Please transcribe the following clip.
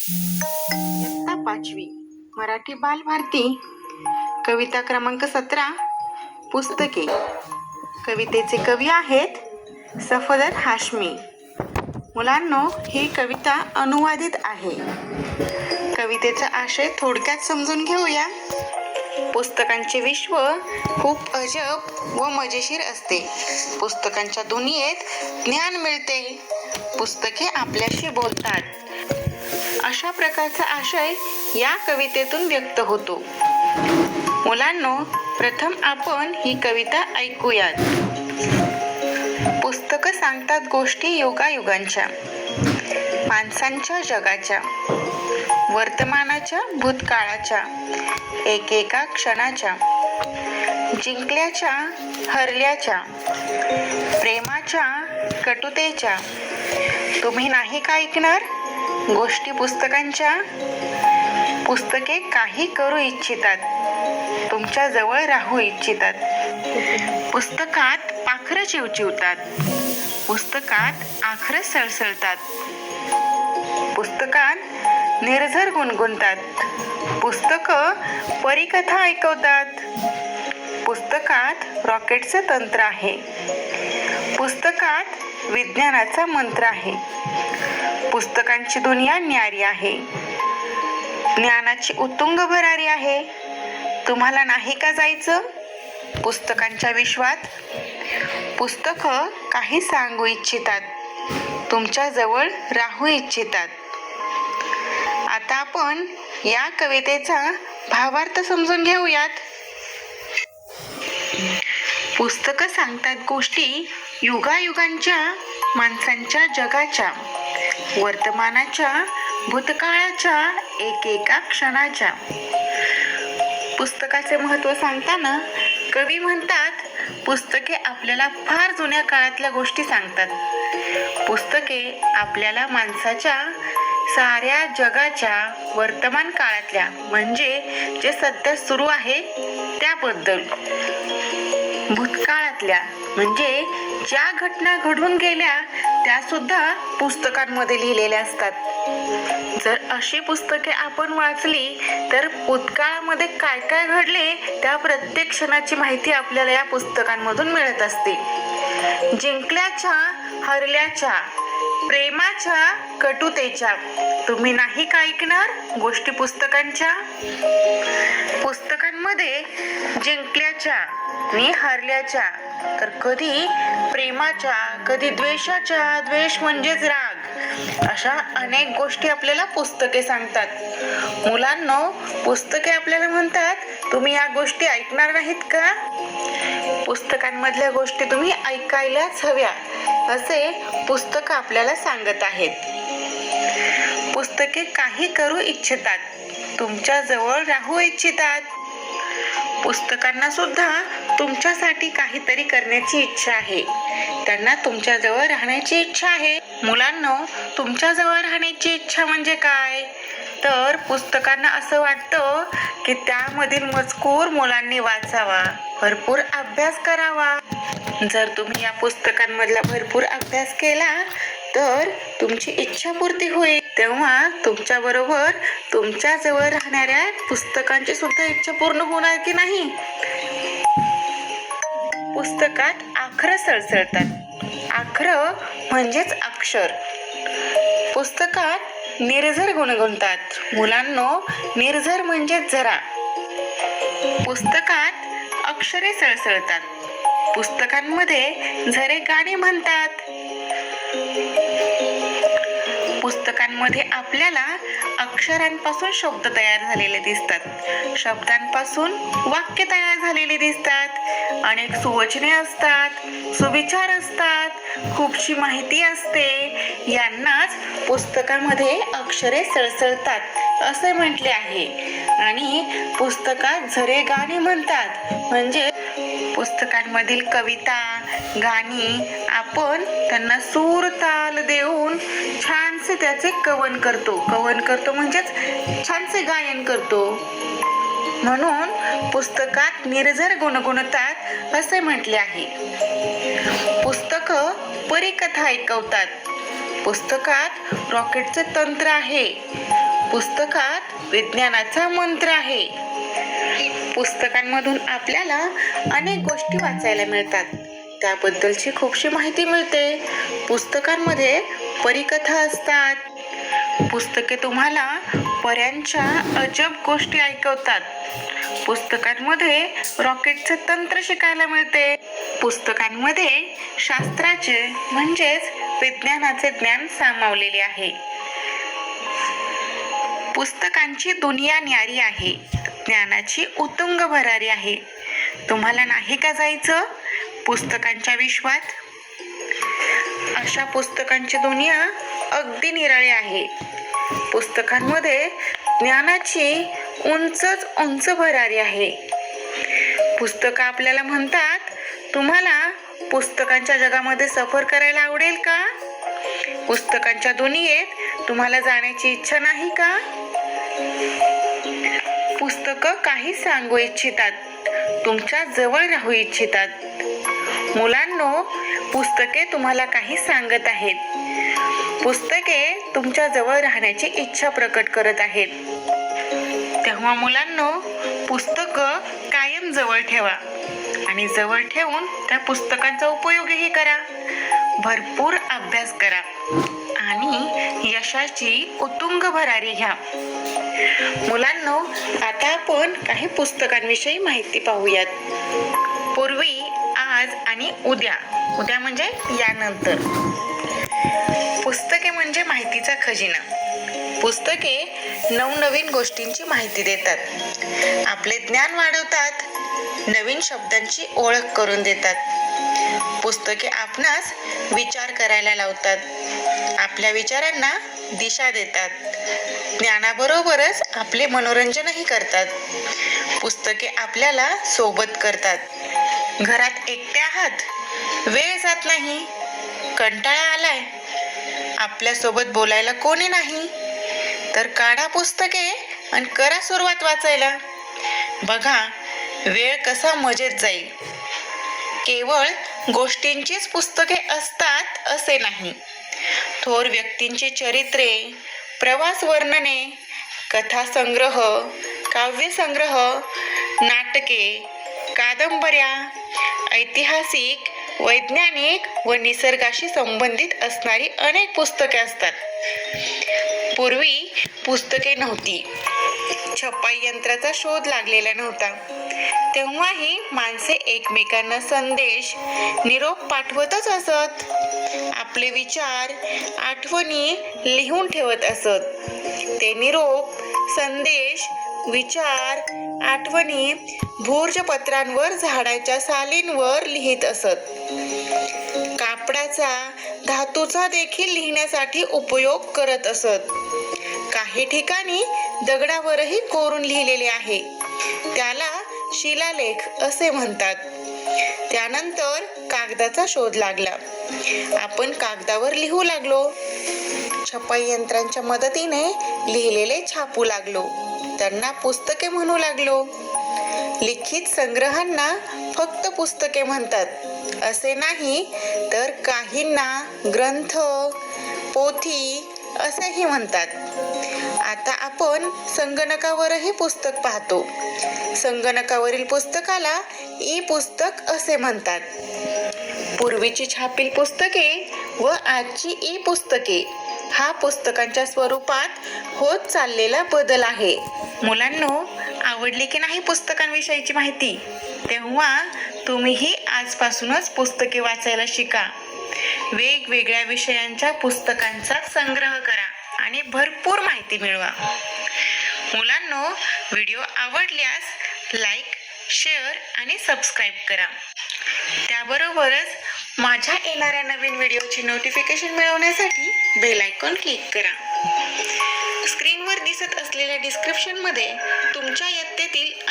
इयत्ता 5वी मराठी बालभारती कविता क्रमांक 17 पुस्तके. कवितेचे कवी आहेत सफदर हाशमी. मुलांनो, ही कविता अनुवादित आहे. कवितेचा आशय थोडक्यात समजून घेऊया. पुस्तकांचे विश्व खूप अजब व मजेशीर असते. पुस्तकांच्या दुनियेत ज्ञान मिळते. पुस्तके आपल्याशी बोलतात. अशा प्रकारचा आशय या कवितेतून व्यक्त होतो. मुलांनो, प्रथम आपण ही कविता ऐकूयात. पुस्तकं सांगतात गोष्टी युगायुगांच्या, माणसांच्या जगाच्या, वर्तमानाच्या भूतकाळाच्या, एकेका क्षणाच्या, जिंकल्याच्या हरल्याच्या, प्रेमाच्या कटुतेच्या. तुम्ही नाही का ऐकणार गोष्टी पुस्तकांच्या? पुस्तके काही करू इच्छितात, तुमच्या जवळ राहू इच्छितात. पुस्तकात पाखरं चिवचिवतात, पुस्तकात आखरं सळसळतात, पुस्तकात निर्झर गुणगुणतात, पुस्तकं परीकथा ऐकवतात, पुस्तकात रॉकेटचं तंत्र आहे, पुस्तकात विज्ञानाचा मंत्र आहे. पुस्तकांची दुनिया न्यारी आहे, ज्ञानाची उत्तुंग भरारी आहे. तुम्हाला नाही का जायचं पुस्तकांच्या विश्वात? पुस्तकं काही सांगू इच्छितात, तुमच्या जवळ राहू इच्छितात. आता आपण या कवितेचा भावार्थ समजून घेऊयात. पुस्तकं सांगतात गोष्टी युगायुगांच्या, माणसांच्या जगाच्या, वर्तमानाच्या भूतकाळाच्या, एकेका क्षणाच्या. पुस्तकाचे महत्त्व सांगताना कवी म्हणतात, पुस्तके आपल्याला फार जुन्या काळातल्या गोष्टी सांगतात. पुस्तके आपल्याला माणसाच्या साऱ्या जगाच्या वर्तमान काळातल्या, म्हणजे जे सध्या सुरू आहे त्याबद्दल, भूतकाळातल्या म्हणजे ज्या घटना घडून गेल्या त्या सुद्धा पुस्तकांमध्ये लिहिलेल्या असतात. जर अशी पुस्तके आपण वाचली तर भूतकाळामध्ये काय काय घडले त्या प्रत्येक क्षणाची माहिती आपल्याला या पुस्तकांमधून मिळत असते. जिंकल्याच्या हरल्याच्या, प्रेमाच्या कटुतेच्या. तुम्ही नाही का ऐकणार गोष्टी पुस्तकांच्या? पुस्तकांमध्ये जिंकल्याच्या आणि हरल्याच्या, तर कधी प्रेमाच्या, कधी द्वेषाच्या, द्वेष म्हणजेच राग, अशा अनेक गोष्टी आपल्याला पुस्तके सांगतात. मुलांनो, पुस्तके आपल्याला म्हणतात, तुम्ही या गोष्टी ऐकणार नाहीत का? पुस्तकांमधल्या गोष्टी तुम्ही ऐकायलाच हव्या, असे पुस्तकं आपल्याला सांगत आहेत. पुस्तके काही करू इच्छितात, तुमच्या जवळ राहू इच्छितात. पुस्तकांना सुद्धा तुमच्यासाठी काहीतरी करण्याची इच्छा आहे. त्यांना तुमच्या जवळ राहण्याची इच्छा आहे. मुलांनो, तुमच्या जवळ राहण्याची इच्छा म्हणजे काय? तर पुस्तकांना असं वाटतं की त्यामधील मजकूर मुलांनी वाचावा, भरपूर अभ्यास करावा. जर तुम्ही या पुस्तकांमधला भरपूर अभ्यास केला तर तुमची इच्छापूर्ती होईल. तेव्हा तुमच्या बरोबर तुमच्या जवळ राहणाऱ्या पुस्तकांची सुद्धा इच्छा पूर्ण होणार की नाही? पुस्तकात आखरं सळसळतात. आखरं म्हणजेच अक्षर. पुस्तकात निर्झर गुणगुणतात. मुलांनो, निर्झर म्हणजे जरा. पुस्तकात अक्षरे सळसळतात. पुस्तकांमध्ये झरे गाणी म्हणतात. पुस्तकांमध्ये आपल्याला अक्षरांपासून शब्द तयार झालेले दिसतात, शब्दांपासून वाक्य तयार झालेले दिसतात, अनेक सुवचने असतात, सुविचार असतात, खूपशी माहिती असते. यांनाच पुस्तकामध्ये अक्षरे सळसळतात असे म्हटले आहे. आणि पुस्तकात झरे गाणी म्हणतात म्हणजे पुस्तकांमधील कविता, गाणी आपण त्यांना सूर ताल देऊन छानसे त्याचे कवन करतो. कवन करतो म्हणजेच छानसे गायन करतो. म्हणून पुस्तकात निर्झर गुणगुणतात असे म्हटले आहे. पुस्तकं परीकथा ऐकवतात. पुस्तकात रॉकेटचे तंत्र आहे. पुस्तकात विज्ञानाचा मंत्र आहे. पुस्तकांमधून आपल्याला अनेक गोष्टी वाचायला मिळतात. त्याबद्दलची खूपशी माहिती मिळते. पुस्तकांमध्ये परीकथा असतात. पुस्तके तुम्हाला पऱ्यांच्या अजब गोष्टी ऐकवतात. पुस्तकांमध्ये रॉकेटचे तंत्र शिकायला मिळते. पुस्तकांमध्ये शास्त्राचे म्हणजेच विज्ञानाचे ज्ञान सामावलेले आहे. पुस्तकांची दुनिया न्यारी आहे. ज्ञानाची उत्तुंग भरारी आहे. तुम्हाला नाही का जायचं पुस्तकांच्या विश्वात? अशा पुस्तकांची दुनिया अगदी निराळी आहे. पुस्तकांमध्ये ज्ञानाची उंचच उंच भरारी आहे. पुस्तकं आपल्याला म्हणतात, तुम्हाला पुस्तकांच्या जगामध्ये सफर करायला आवडेल का? पुस्तकांच्या दुनियेत तुम्हाला जाण्याची इच्छा नाही का? पुस्तकं काही सांगू इच्छितात, तुमच्या जवळ राहू इच्छितात. मुलांनो, पुस्तके तुम्हाला काही सांगत आहेत. पुस्तके तुमच्या जवळ राहण्याची इच्छा प्रकट करत आहेत. तेव्हा मुलांनो, पुस्तकं कायम जवळ ठेवा आणि जवळ ठेवून त्या पुस्तकांचा उपयोगही करा. भरपूर अभ्यास करा आणि यशाची उत्तुंग भरारी घ्या. मुलांनो, आता आपण काही पुस्तकांविषयी माहिती पाहूयात. पूर्वी, आज आणि उद्या. उद्या म्हणजे यानंतर. पुस्तके म्हणजे माहितीचा खजिना. पुस्तके नवनवीन गोष्टींची माहिती देतात. आपले ज्ञान वाढवतात. नवीन शब्दांची ओळख करून देतात. पुस्तके आपणास विचार करायला लावतात. आपल्या विचारांना दिशा देतात. ज्ञानाबरोबरच आपले मनोरंजनही करतात. पुस्तके आपल्याला सोबत करतात. घरात एकटे आहात, वेळ जात नाही, कंटाळा आलाय, आपल्यासोबत बोलायला कोणी नाही, तर काढा पुस्तके आणि करा सुरुवात वाचायला. बघा, वेळ कसा मजेत जाईल. केवळ गोष्टींचीच पुस्तके असतात असे नाही. थोर व्यक्तींची चरित्रे, प्रवास वर्णने, कथासंग्रह, काव्यसंग्रह, नाटके, कादंबऱ्या, ऐतिहासिक, वैज्ञानिक व निसर्गाशी संबंधित असणारी अनेक पुस्तके असतात. पूर्वी पुस्तके नव्हती. छपाई यंत्राचा शोध लागलेला नव्हता. तेव्हाही माणसे एकमेकांना संदेश, निरोप पाठवतच असत. आपले विचार, आठवणी लिहून ठेवत असत. ते निरोप, संदेश, विचार, आठवणी भूर्जपत्रांवर, झाडाच्या सालींवर लिहित असत. कापडाचा, धातूचा देखील लिहिण्यासाठी उपयोग करत असत. काही ठिकाणी दगडावरही कोरून लिहिलेले आहे. त्याला शिलालेख असे म्हणतात. त्यानंतर कागदाचा शोध लागला. आपण कागदावर लिहू लागलो. छपाई यंत्रांच्या मदतीने लिहिलेले छापू लागलो. त्यांना पुस्तके म्हणू लागलो. लिखित संग्रहांना फक्त पुस्तके म्हणतात असे नाही, तर काहींना ग्रंथ, पोथी असेही म्हणतात. आता आपण संगणकावरही पुस्तक पाहतो. संगणकावरील पुस्तकाला ई पुस्तक असे म्हणतात. पूर्वीची छापील पुस्तके व आजची ई पुस्तके हा पुस्तकांच्या स्वरूपात होत चाललेला बदल आहे. मुलांनो, आवडली की नाही पुस्तकांविषयीची माहिती? तेव्हा तुम्हीही आजपासूनच पुस्तके वाचायला शिका. वेगवेगळ्या विषयांच्या पुस्तकांचा संग्रह करा आणि भरपूर माहिती मिळवा. मुलांनो, व्हिडिओ आवडल्यास लाईक, शेअर आणि सबस्क्राईब करा. त्याबरोबरच माझ्या येणाऱ्या नवीन व्हिडिओची नोटिफिकेशन मिळवण्यासाठी बेल आयकॉन क्लिक करा. स्क्रीनवर दिसत असलेल्या डिस्क्रिप्शनमध्ये तुमच्या इयत्तेतील